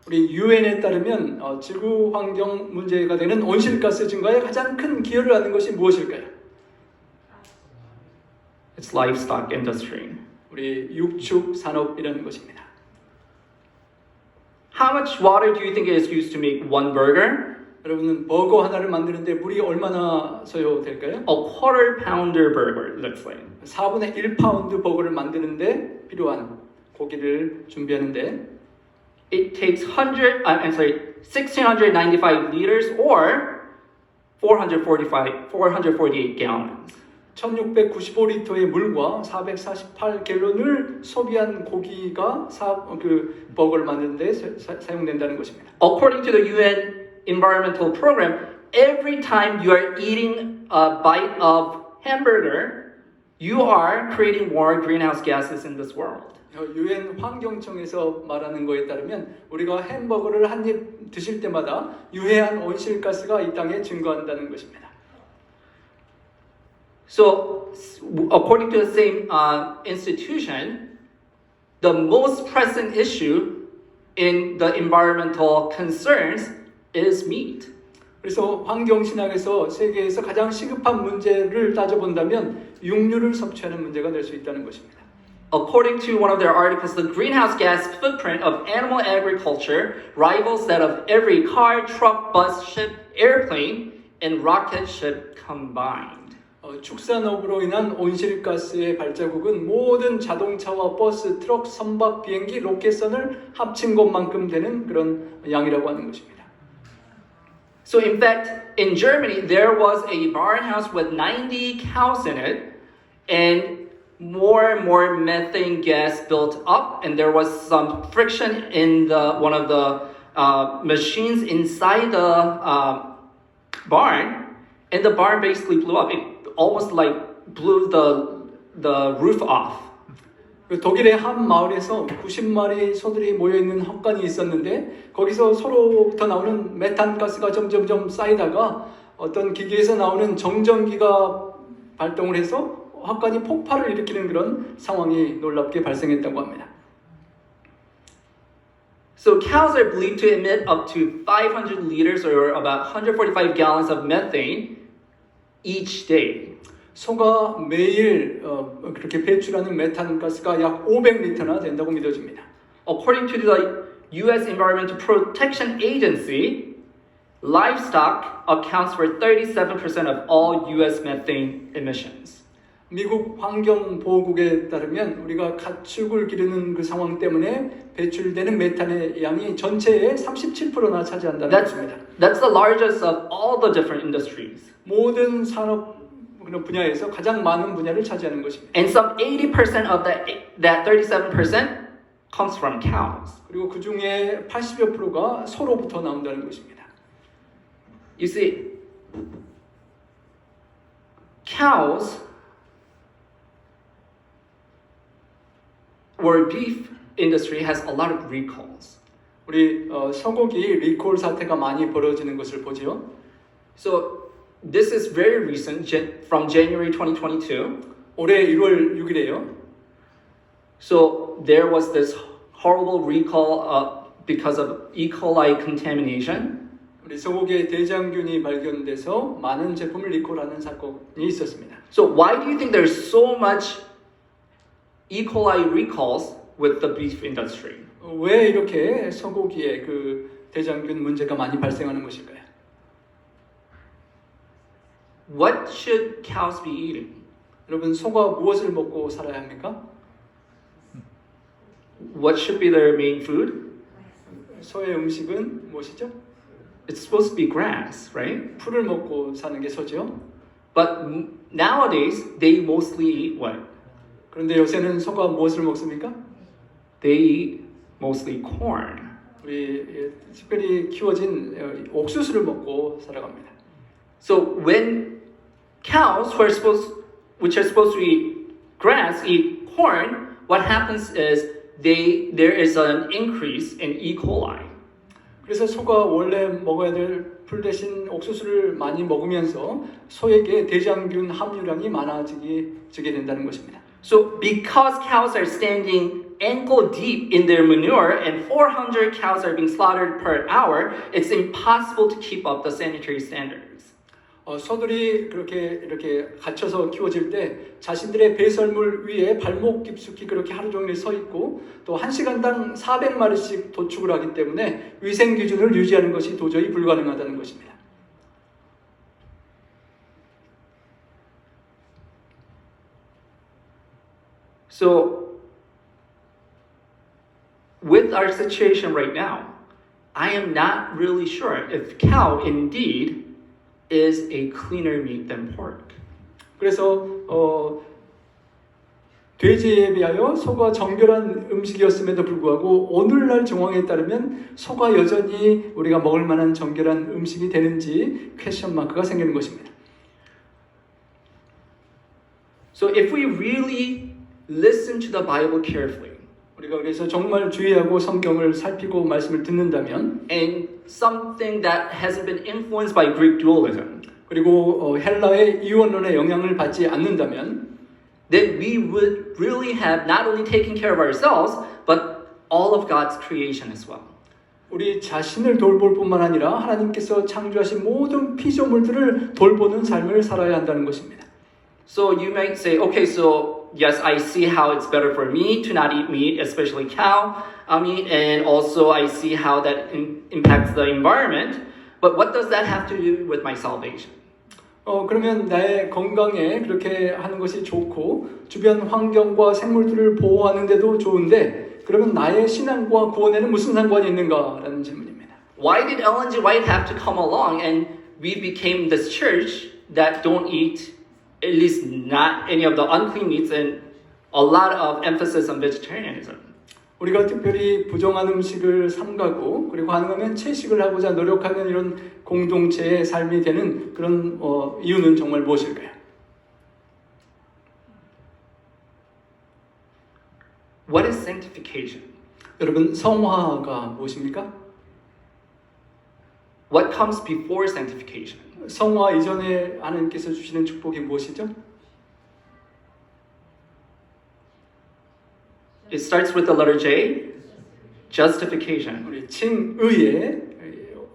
우리 유엔에 따르면 지구 환경 문제가 되는 온실가스 증가에 가장 큰 기여를 하는 것이 무엇일까요? It's livestock industry. 우리 육축 산업이라는 것입니다. How much water do you think is used to make one burger? 여러분은 버거 하나를 만드는데 물이 얼마나 소요될까요? A quarter pounder burger, let's say. 4분의 1파운드 버거를 만드는데 필요한 고기를 준비하는데 It takes 1,695 liters or 448 gallons. 1695리터의 물과 448갤런을 소비한 고기가 그 버거를 만드는데 사용된다는 것입니다. According to the UN Environmental Program, every time you are eating a bite of hamburger, you are creating more greenhouse gases in this world. 유엔 환경청에서 말하는 거에 따르면 우리가 햄버거를 한 입 드실 때마다 유해한 온실가스가 이 땅에 증가한다는 것입니다. So, according to the same institution, the most pressing issue in the environmental concerns is meat. 그래서 환경신학에서 세계에서 가장 시급한 문제를 따져본다면 육류를 섭취하는 문제가 될 수 있다는 것입니다. According to one of their articles, the greenhouse gas footprint of animal agriculture rivals that of every car, truck, bus, ship, airplane, and rocket ship combined. 축산업으로 인한 온실가스의 발자국은 모든 자동차와 버스, 트럭, 선박, 비행기, 로켓선을 합친 것만큼 되는 그런 양이라고 하는 것입니다. So in fact, in Germany, there was a barn house with 90 cows in it, and more and more methane gas built up, and there was some friction in one of the machines inside the barn, and the barn basically blew up. It almost like blew the roof off. 독일의 한 마을에서 90마리 소들이 모여있는 헛간이 있었는데 거기서 서로부터 나오는 메탄 가스가 점점점 쌓이다가 어떤 기계에서 나오는 정전기가 발동을 해서 헛간이 폭발을 일으키는 그런 상황이 놀랍게 발생했다고 합니다. So cows are believed to emit up to 500 liters or about 145 gallons of methane each day. 소가 매일 그렇게 배출하는 메탄 가스가 약 500리터나 된다고 믿어집니다. According to the U.S. Environmental Protection Agency, livestock accounts for 37% of all U.S. methane emissions. 미국 환경보호국에 따르면 우리가 가축을 기르는 그 상황 때문에 배출되는 메탄의 양이 전체의 37%나 차지한다는 것입니다. That's the largest of all the different industries. 모든 산업 분야에서 가장 많은 분야를 차지하는 것입니다. And some 80% of that 37% comes from cows. 그리고 그 중에 80여 프로가 소로부터 나온다는 것입니다. You see, cows or beef industry has a lot of recalls. 우리 소고기 리콜 사태가 많이 벌어지는 것을 보지요. So this is very recent, from January 2022. 올해 1월 6일에요. So there was this horrible recall because of E. coli contamination. 우리 소고기에 대장균이 발견돼서 많은 제품을 리콜하는 사건이 있었습니다. So why do you think there's so much E. coli recalls with the beef industry? 왜 이렇게 소고기에 그 대장균 문제가 많이 발생하는 것일까요? What should cows be eating? 여러분 소가 무엇을 먹고 살아야 합니까? What should be their main food? 소의 음식은 무엇이죠? It's supposed to be grass, right? 풀을 먹고 사는 게 소죠. But nowadays, they mostly eat what? 그런데 요새는 소가 무엇을 먹습니까? They eat mostly corn. 우리 특별히 키워진 옥수수를 먹고 살아갑니다. So when cows which are supposed to eat grass, eat corn, what happens is there is an increase in E. coli. 그래서 소가 원래 먹어야 될 풀 대신 옥수수를 많이 먹으면서 소에게 대장균 함유량이 많아지게 된다는 것입니다. So because cows are standing ankle deep in their manure and 400 cows are being slaughtered per hour, it's impossible to keep up the sanitary standards. 소들이 그렇게 이렇게 갇혀서 키워질 때 자신들의 배설물 위에 발목 깊숙이 그렇게 하루 종일 서 있고 또 1시간당 400마리씩 도축을 하기 때문에 위생 기준을 유지하는 것이 도저히 불가능하다는 것입니다. So with our situation right now, I am not really sure if cow indeed is a cleaner meat than pork. 그래서 돼지에 비하여 소가 정결한 음식이었음에도 불구하고 오늘날 정황에 따르면 소가 여전히 우리가 먹을 만한 정결한 음식이 되는지 퀘스천 마크가 생기는 것입니다. So if we really listen to the Bible carefully, 우리가 그래서 정말 주의하고 성경을 살피고 말씀을 듣는다면 and something that hasn't been influenced by Greek dualism, 그리고 헬라의 이원론의 영향을 받지 않는다면 then we would really have not only taken care of ourselves, but all of God's creation as well. 우리 자신을 돌볼 뿐만 아니라 하나님께서 창조하신 모든 피조물들을 돌보는 삶을 살아야 한다는 것입니다. So you might say, okay, so yes, I see how it's better for me to not eat meat, especially cow meat, and also I see how that impacts the environment. But what does that have to do with my salvation? 그러면 나의 건강에 그렇게 하는 것이 좋고 주변 환경과 생물들을 보호하는 데도 좋은데 그러면 나의 신앙과 구원에는 무슨 상관이 있는가라는 질문입니다. Why did Ellen G. White have to come along and we became this church that don't eat, at least not any of the unclean meats, and a lot of emphasis on vegetarianism? 우리가 특별히 부정한 음식을 삼가고 그리고 가능하면 채식을 하고자 노력하는 이런 공동체의 삶이 되는 그런 이유는 정말 무엇일까요? What is sanctification? 여러분 성화가 무엇입니까? What comes before sanctification? 성화 이전에 하나님께서 주시는 축복이 무엇이죠? It starts with the letter J, justification. 우리 칭의의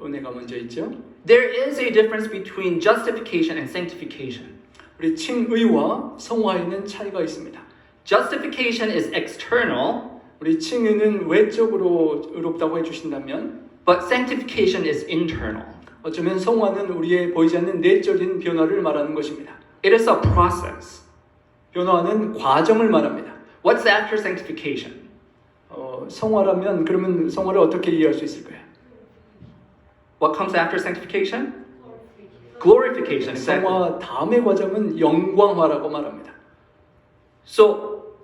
은혜가 먼저 있죠. There is a difference between justification and sanctification. 우리 칭의와 성화에는 차이가 있습니다. Justification is external, 우리 칭의는 외적으로 의롭다고 해주신다면 but sanctification is internal. 어쩌면 성화는 우리의 보이지 않는 내적인 변화를 말하는 것입니다. It is a process. 변화는 과정을 말합니다. What's after sanctification? 성화라면 그러면 성화를 어떻게 이해할 수 있을까요? What comes after sanctification? Glorification. Exactly. 성화 다음의 과정은 영광화라고 말합니다. So,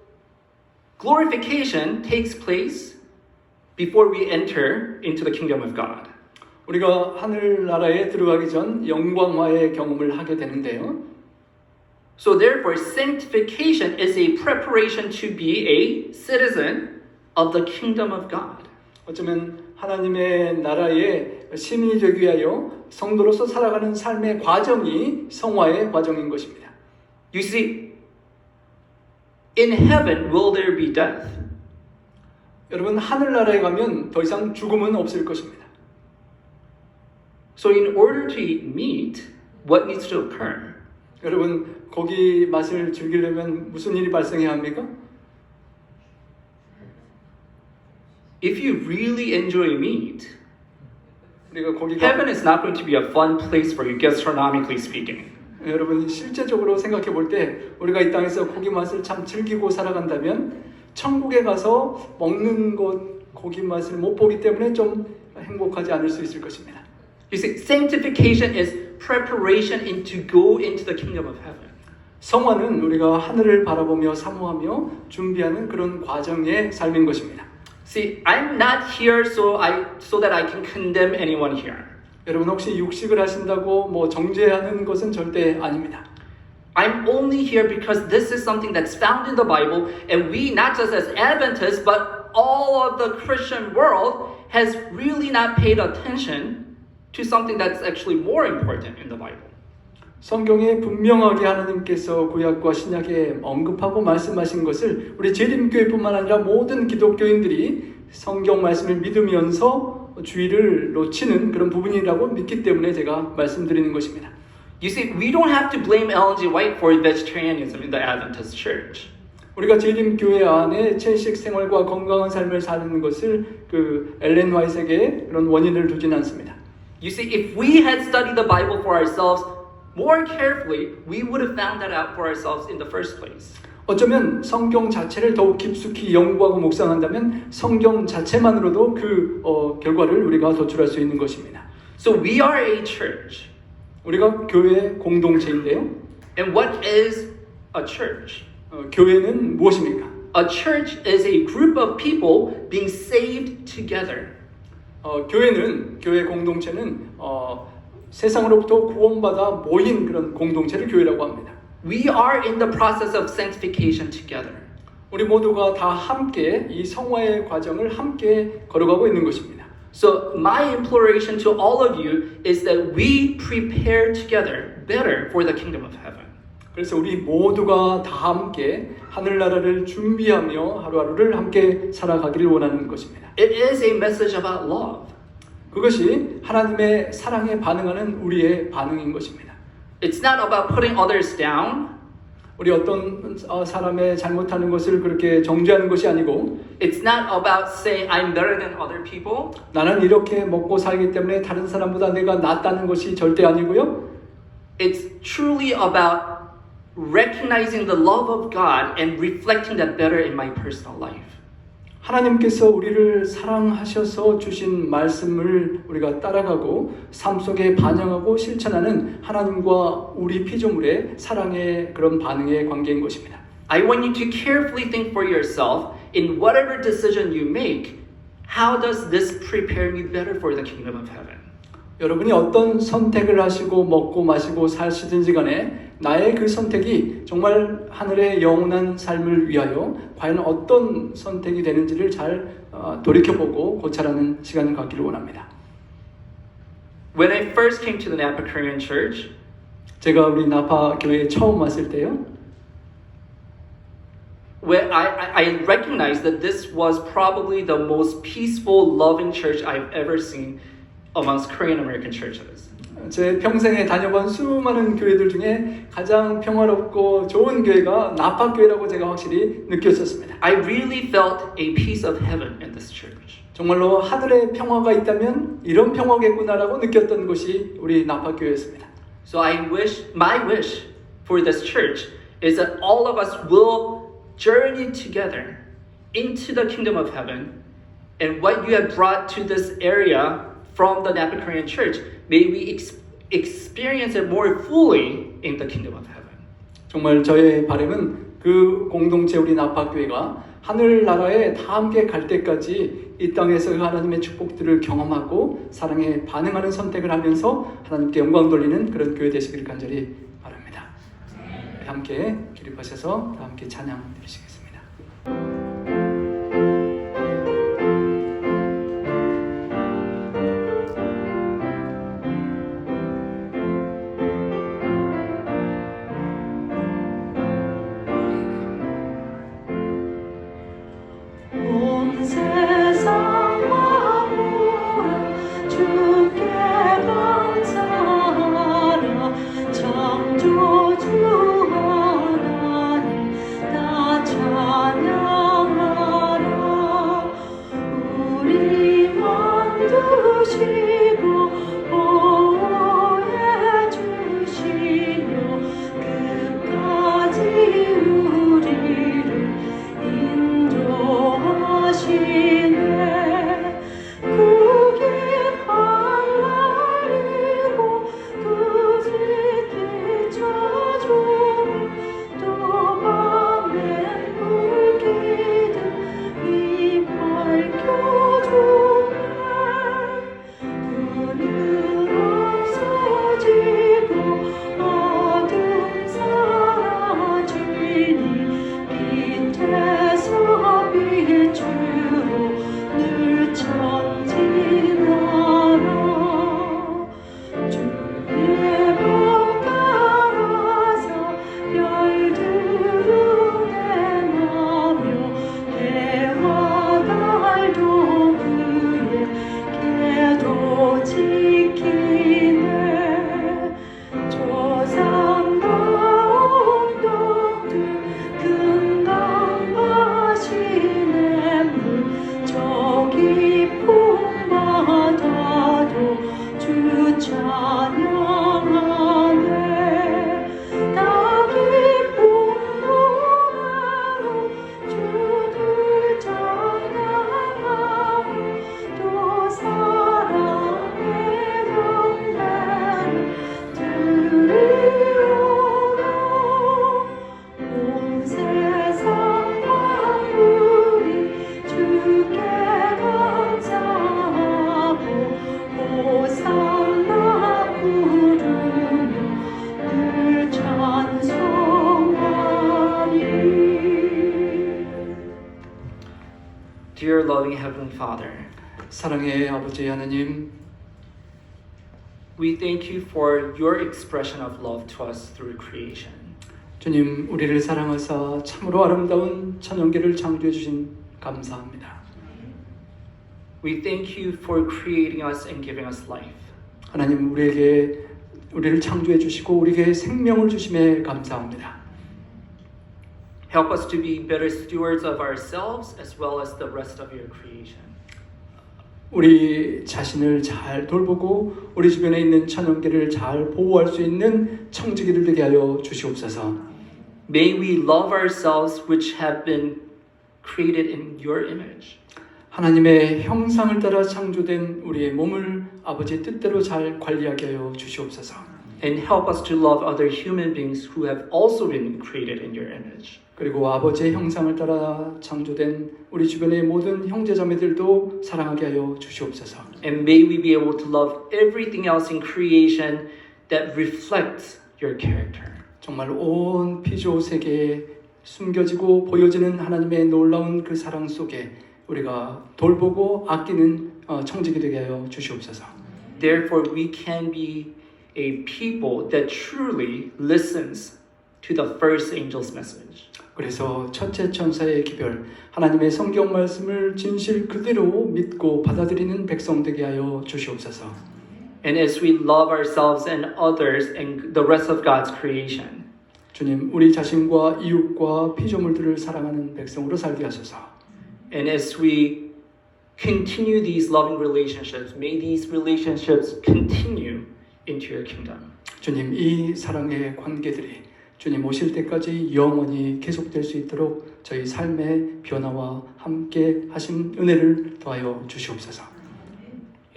glorification takes place before we enter into the kingdom of God. 우리가 하늘나라에 들어가기 전 영광화의 경험을 하게 되는데요. So therefore, sanctification is a preparation to be a citizen of the kingdom of God. 어쩌면 하나님의 나라의 시민이 되기 위하여 성도로서 살아가는 삶의 과정이 성화의 과정인 것입니다. You see, in heaven will there be death? 여러분 하늘나라에 가면 더 이상 죽음은 없을 것입니다. So in order to eat meat, what needs to occur? 여러분 고기 맛을 즐기려면 무슨 일이 발생해야 합니까? If you really enjoy meat, 우리가 고기가 heaven is not going to be a fun place for you, gastronomically speaking. 여러분 실제적으로 생각해 볼 때 우리가 이 땅에서 고기 맛을 참 즐기고 살아간다면 천국에 가서 먹는 것 고기 맛을 못 보기 때문에 좀 행복하지 않을 수 있을 것입니다. You see, sanctification is preparation to go into the kingdom of heaven. 성화는 우리가 하늘을 바라보며 사모하며 준비하는 그런 과정의 삶인 것입니다. See, I'm not here so that I can condemn anyone here. 여러분 혹시 육식을 하신다고 뭐 정죄하는 것은 절대 아닙니다. I'm only here because this is something that's found in the Bible, and we, not just as Adventists, but all of the Christian world has really not paid attention to something that's actually more important in the Bible. 성경에 분명하게 하나님께서 구약과 신약에 언급하고 말씀하신 것을 우리 재림교회뿐만 아니라 모든 기독교인들이 성경 말씀을 믿으면서 주의를 놓치는 그런 부분이라고 믿기 때문에 제가 말씀드리는 것입니다. You see, we don't have to blame Ellen G. White for vegetarianism in the Adventist Church. 우리가 재림교회 안에 채식 생활과 건강한 삶을 사는 것을 그 엘렌 화이트에게 그런 원인을 두진 않습니다. You see, if we had studied the Bible for ourselves more carefully, we would have found that out for ourselves in the first place. 어쩌면 성경 자체를 더욱 깊숙이 연구하고 묵상한다면 성경 자체만으로도 그 결과를 우리가 도출할 수 있는 것입니다. So we are a church. 우리가 교회 공동체인데요. And what is a church? 교회는 무엇입니까? A church is a group of people being saved together. 교회는 교회 공동체는 세상으로부터 구원받아 모인 그런 공동체를 교회라고 합니다. We are in the process of sanctification together. 우리 모두가 다 함께 이 성화의 과정을 함께 걸어가고 있는 것입니다. So my imploration to all of you is that we prepare together better for the kingdom of heaven. 그래서 우리 모두가 다 함께 하늘나라를 준비하며 하루하루를 함께 살아가기를 원하는 것입니다. It is a message about love. 그것이 하나님의 사랑에 반응하는 우리의 반응인 것입니다. It's not about putting others down. 우리 어떤 사람의 잘못하는 것을 그렇게 정죄하는 것이 아니고 It's not about saying I'm better than other people. 나는 이렇게 먹고 살기 때문에 다른 사람보다 내가 낫다는 것이 절대 아니고요. It's truly about recognizing the love of God and reflecting that better in my personal life. 하나님께서 우리를 사랑하셔서 주신 말씀을 우리가 따라가고 삶 속에 반영하고 실천하는 하나님과 우리 피조물의 사랑의 그런 반응의 관계인 것입니다. I want you to carefully think for yourself in whatever decision you make, how does this prepare me better for the kingdom of heaven? 여러분이 어떤 선택을 하시고 먹고 마시고 사시든지 간에 나의 그 선택이 정말 하늘의 영원한 삶을 위하여 과연 어떤 선택이 되는지를 잘 돌이켜보고 고찰하는 시간을 갖기를 원합니다. When I first came to the Napa Korean Church, 제가 우리 나파 교회에 처음 왔을 때요. when I recognized that this was probably the most peaceful, loving church I've ever seen amongst Korean American churches. 제 평생에 다녀본 수많은 교회들 중에 가장 평화롭고 좋은 교회가 나파 교회라고 제가 확실히 느꼈었습니다. I really felt a piece of heaven in this church. 정말로 하늘의 평화가 있다면 이런 평화겠구나라고 느꼈던 곳이 우리 나파 교회였습니다. So my wish for this church is that all of us will journey together into the kingdom of heaven, and what you have brought to this area from the Napa Korean Church, may we experience it more fully in the kingdom of heaven. 정말 저의 바람은 그 공동체 우리 나파 교회가 하늘나라에 다 함께 갈 때까지 이 땅에서 하나님의 축복들을 경험하고 사랑에 반응하는 선택을 하면서 하나님께 영광 돌리는 그런 교회 되시기를 간절히 바랍니다. 함께 기립하셔서 함께 찬양 드리시겠습니다. 온 세상 만물아 주께 감사하라 창조주 하나님 다 찬양 Dear loving Heavenly Father, 사랑의 아버지 하나님, we thank you for your expression of love to us through creation. 주님 우리를 사랑하사 참으로 아름다운 천연계를 창조해 주신 감사합니다. We thank you for creating us and giving us life. 하나님 우리를 창조해 주시고 우리에게 생명을 주심에 감사합니다. Help us to be better stewards of ourselves as well as the rest of your creation. 우리 자신을 잘 돌보고 우리 주변에 있는 천연계를 잘 보호할 수 있는 청지기를 되게 하여 주시옵소서. May we love ourselves which have been created in your image. 하나님의 형상을 따라 창조된 우리의 몸을 아버지의 뜻대로 잘 관리하게 하여 주시옵소서. And help us to love other human beings who have also been created in your image. 그리고 아버지의 형상을 따라 창조된 우리 주변의 모든 형제자매들도 사랑하게 하여 주시옵소서. And may we be able to love everything else in creation that reflects your character. 정말 온 피조 세계에 숨겨지고 보여지는 하나님의 놀라운 그 사랑 속에 우리가 돌보고 아끼는 청지기 되게 하여 주시옵소서. Therefore, we can be a people that truly listens to the first angel's message. 그래서 첫째 천사의 기별, 하나님의 성경 말씀을 진실 그대로 믿고 받아들이는 백성 되게 하여 주시옵소서. And as we love ourselves and others and the rest of God's creation, 주님, 우리 자신과 이웃과 피조물들을 사랑하는 백성으로 살게 하소서. and as we continue these loving relationships, may these relationships continue into your kingdom. 주님, 이 사랑의 관계들이 주님 오실 때까지 영원히 계속될 수 있도록 저희 삶의 변화와 함께 하신 은혜를 더하여 주시옵소서.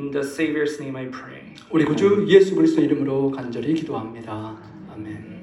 In the Savior's name I pray. 우리 구주 예수 그리스도 이름으로 간절히 기도합니다. 아멘.